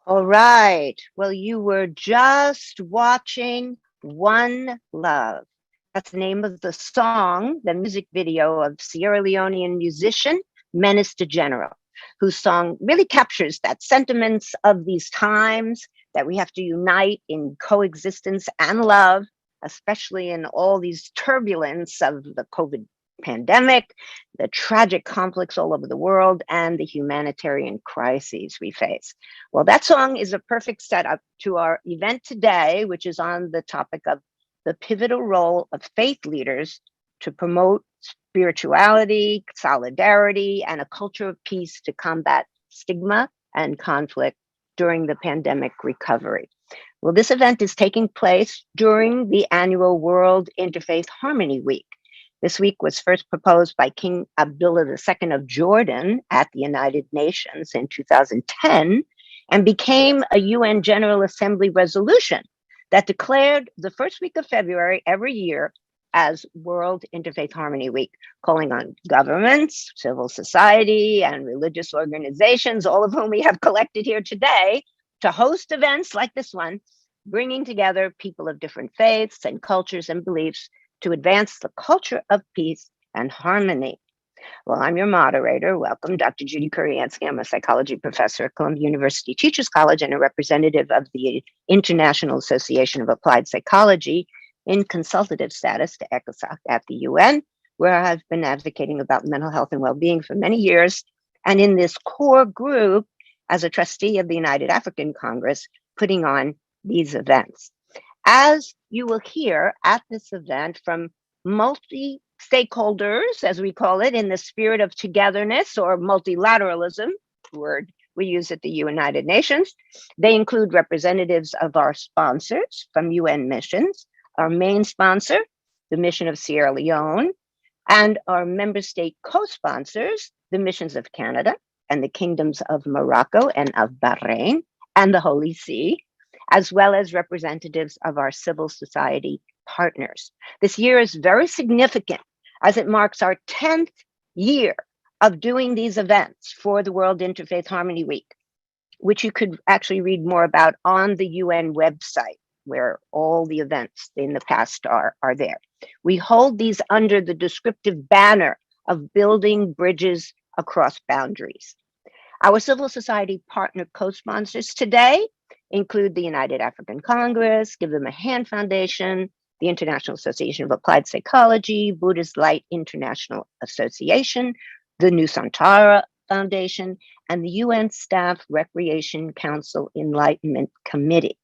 All right. Well, you were just watching One Love. That's the name of the song, the music video of Sierra Leonean musician Menace de General, whose song really captures that sentiments of these times that we have to unite in coexistence and love, especially in all these turbulence of the COVID pandemic, the tragic conflicts all over the world, and the humanitarian crises we face. Well, that song is a perfect setup to our event today, which is on the topic of the pivotal role of faith leaders to promote spirituality, solidarity, and a culture of peace to combat stigma and conflict during the pandemic recovery. Well, this event is taking place during the annual World Interfaith Harmony Week. This week was first proposed by King Abdullah II of Jordan at the United Nations in 2010 and became a UN General Assembly resolution that declared the first week of February every year as World Interfaith Harmony Week, calling on governments, civil society, and religious organizations, all of whom we have collected here today, to host events like this one, bringing together people of different faiths and cultures and beliefs to advance the culture of peace and harmony. Well, I'm your moderator. Welcome, Dr. Judy Kuriansky. I'm a psychology professor at Columbia University Teachers College and a representative of the International Association of Applied Psychology in consultative status to ECOSOC at the UN, where I've been advocating about mental health and well-being for many years. And in this core group, as a trustee of the United African Congress, putting on these events. As you will hear at this event from multi-stakeholders, as we call it, in the spirit of togetherness or multilateralism, word we use at the United Nations. They include representatives of our sponsors from UN missions, our main sponsor, the Mission of Sierra Leone, and our member state co-sponsors, the missions of Canada and the kingdoms of Morocco and of Bahrain and the Holy See, as well as representatives of our civil society partners. This year is very significant as it marks our 10th year of doing these events for the World Interfaith Harmony Week, which you could actually read more about on the UN website, where all the events in the past are there. We hold these under the descriptive banner of building bridges across boundaries. Our civil society partner co-sponsors today include the United African Congress, Give Them a Hand Foundation, the International Association of Applied Psychology, Buddhist Light International Association, the Nusantara Foundation, and the UN Staff Recreation Council Enlightenment Committee,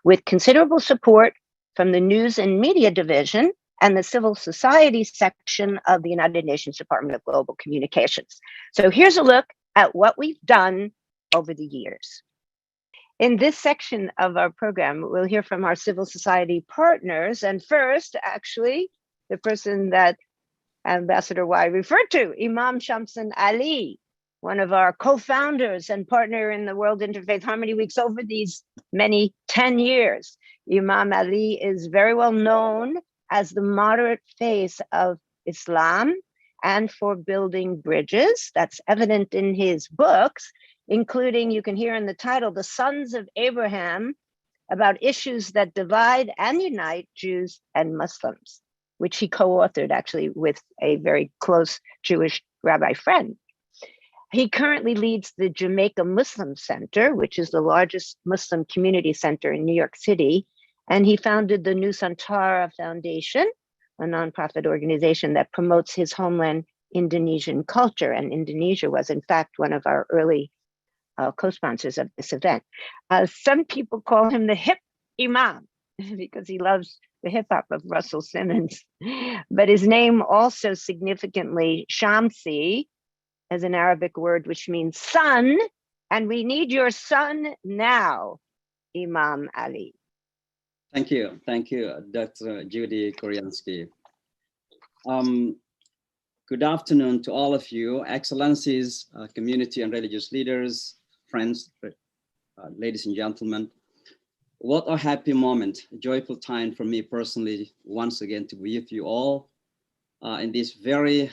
with considerable support from the News and Media Division and the Civil Society section of the United Nations Department of Global Communications. So here's a look at what we've done over the years. In this section of our program, we'll hear from our civil society partners. And first, actually, the person that Ambassador Y referred to, Imam Shamsi Ali, one of our co-founders and partner in the World Interfaith Harmony Weeks over these many 10 years. Imam Ali is very well known as the moderate face of Islam and for building bridges. That's evident in his books, including, you can hear in the title, The Sons of Abraham, about issues that divide and unite Jews and Muslims, which he co-authored actually with a very close Jewish rabbi friend. He currently leads the Jamaica Muslim Center, which is the largest Muslim community center in New York City. And he founded the Nusantara Foundation, a nonprofit organization that promotes his homeland Indonesian culture. And Indonesia was, in fact, one of our early co-sponsors of this event. Some people call him the hip imam because he loves the hip hop of Russell Simmons. But his name also significantly, Shamsi, as an Arabic word, which means son, and we need your son now, Imam Ali. Thank you, Dr. Judy Kuriansky. Good afternoon to all of you, excellencies, community and religious leaders, friends, ladies and gentlemen. What a happy moment, a joyful time for me personally, once again to be with you all in this very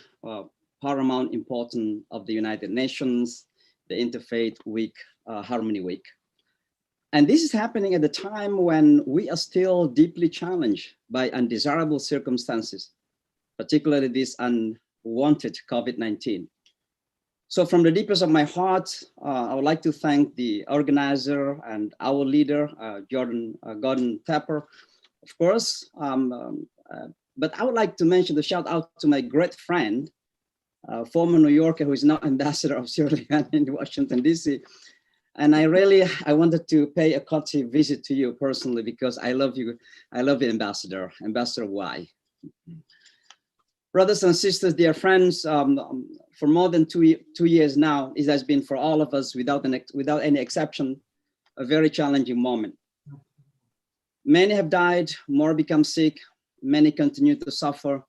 paramount important of the United Nations, the Interfaith Week, Harmony Week. And this is happening at the time when we are still deeply challenged by undesirable circumstances, particularly this unwanted COVID-19. So from the deepest of my heart, I would like to thank the organizer and our leader, Gordon Tapper, of course. But I would like to mention the shout out to my great friend, former New Yorker who is now ambassador of Sierra Leone in Washington, D.C. And I wanted to pay a courtesy visit to you personally because I love you. I love you, Ambassador Y. Brothers and sisters, dear friends, for more than two years now, it has been for all of us, without any exception, a very challenging moment. Many have died, more become sick, many continue to suffer.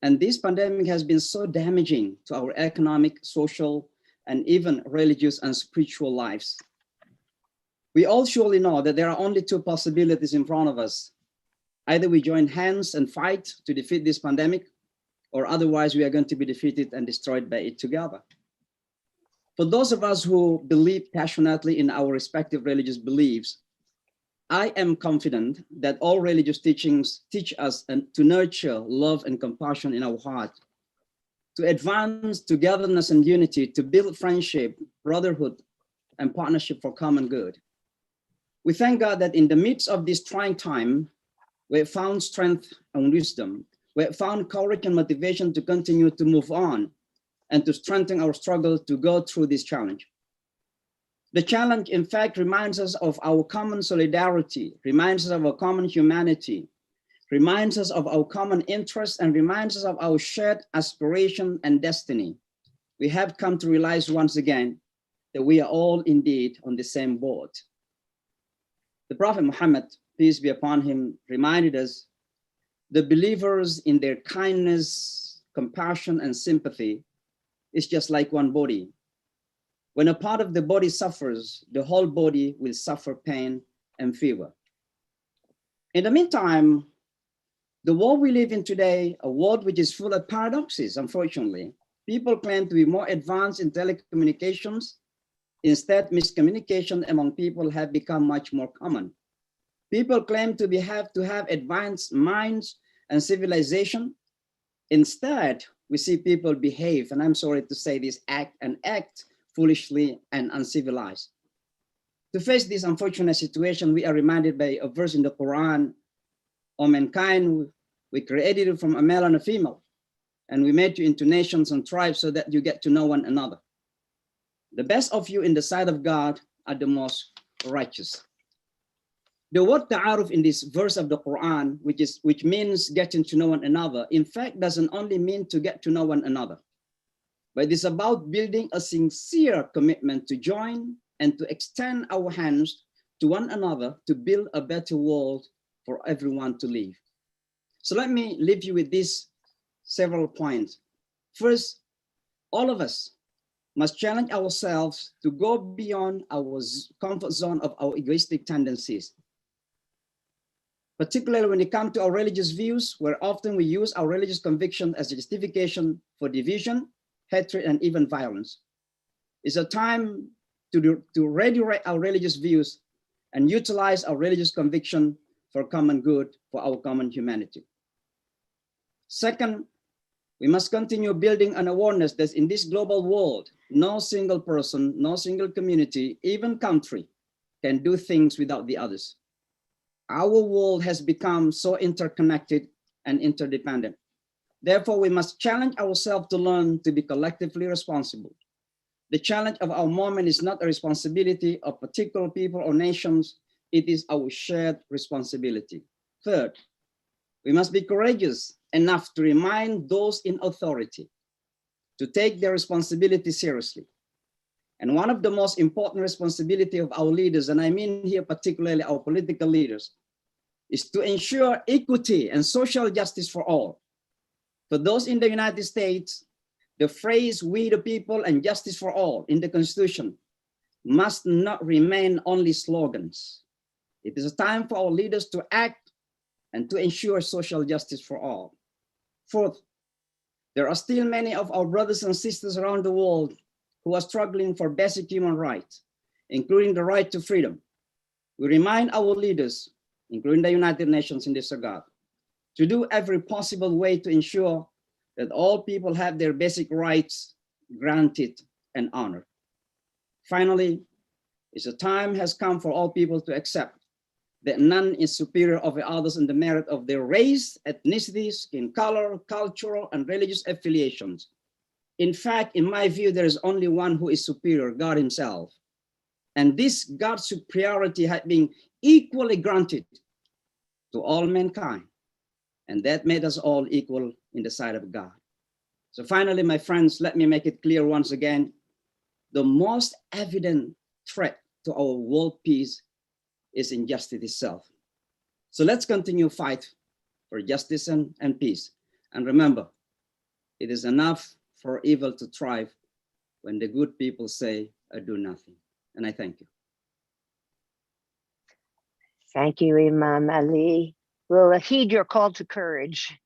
And this pandemic has been so damaging to our economic, social, and even religious and spiritual lives. We all surely know that there are only two possibilities in front of us. Either we join hands and fight to defeat this pandemic, or otherwise we are going to be defeated and destroyed by it together. For those of us who believe passionately in our respective religious beliefs, I am confident that all religious teachings teach us to nurture love and compassion in our heart, to advance togetherness and unity, to build friendship, brotherhood, and partnership for common good. We thank God that in the midst of this trying time, we have found strength and wisdom. We have found courage and motivation to continue to move on and to strengthen our struggle to go through this challenge. The challenge, in fact, reminds us of our common solidarity, reminds us of our common humanity, reminds us of our common interests, and reminds us of our shared aspiration and destiny. We have come to realize once again that we are all indeed on the same boat. The Prophet Muhammad, peace be upon him, reminded us the believers in their kindness, compassion, and sympathy is just like one body. When a part of the body suffers, the whole body will suffer pain and fever. In the meantime, the world we live in today, a world which is full of paradoxes, unfortunately. People claim to be more advanced in telecommunications. Instead, miscommunication among people have become much more common. People claim to have advanced minds and civilization. Instead, we see people behave, and I'm sorry to say this, act foolishly and uncivilized. To face this unfortunate situation, we are reminded by a verse in the Quran, "O mankind, we created you from a male and a female, and we made you into nations and tribes so that you get to know one another. The best of you in the sight of God are the most righteous." The word ta'aruf in this verse of the Quran, which means getting to know one another, in fact, doesn't only mean to get to know one another, but it's about building a sincere commitment to join and to extend our hands to one another to build a better world for everyone to live. So let me leave you with these several points. First, all of us must challenge ourselves to go beyond our comfort zone of our egoistic tendencies, particularly when it comes to our religious views, where often we use our religious conviction as a justification for division, hatred, and even violence. It's a time to redirect our religious views and utilize our religious conviction for common good, for our common humanity. Second, we must continue building an awareness that in this global world, no single person, no single community, even country, can do things without the others. Our world has become so interconnected and interdependent. Therefore, we must challenge ourselves to learn to be collectively responsible. The challenge of our moment is not a responsibility of particular people or nations, it is our shared responsibility. Third, we must be courageous enough to remind those in authority to take their responsibility seriously. And one of the most important responsibilities of our leaders, and I mean here particularly our political leaders, is to ensure equity and social justice for all. For those in the United States, the phrase "we the people and justice for all" in the Constitution must not remain only slogans. It is a time for our leaders to act and to ensure social justice for all. Fourth, there are still many of our brothers and sisters around the world who are struggling for basic human rights, including the right to freedom. We remind our leaders, including the United Nations in this regard, to do every possible way to ensure that all people have their basic rights granted and honored. Finally, it's a time has come for all people to accept that none is superior over others in the merit of their race, ethnicity, skin color, cultural, and religious affiliations. In fact, in my view, there is only one who is superior, God himself. And this God's superiority has been equally granted to all mankind. And that made us all equal in the sight of God. So finally, my friends, let me make it clear once again, the most evident threat to our world peace is injustice itself. So let's continue fight for justice and peace. And remember, it is enough for evil to thrive when the good people say, I do nothing. And I thank you. Thank you, Imam Ali. We'll heed your call to courage.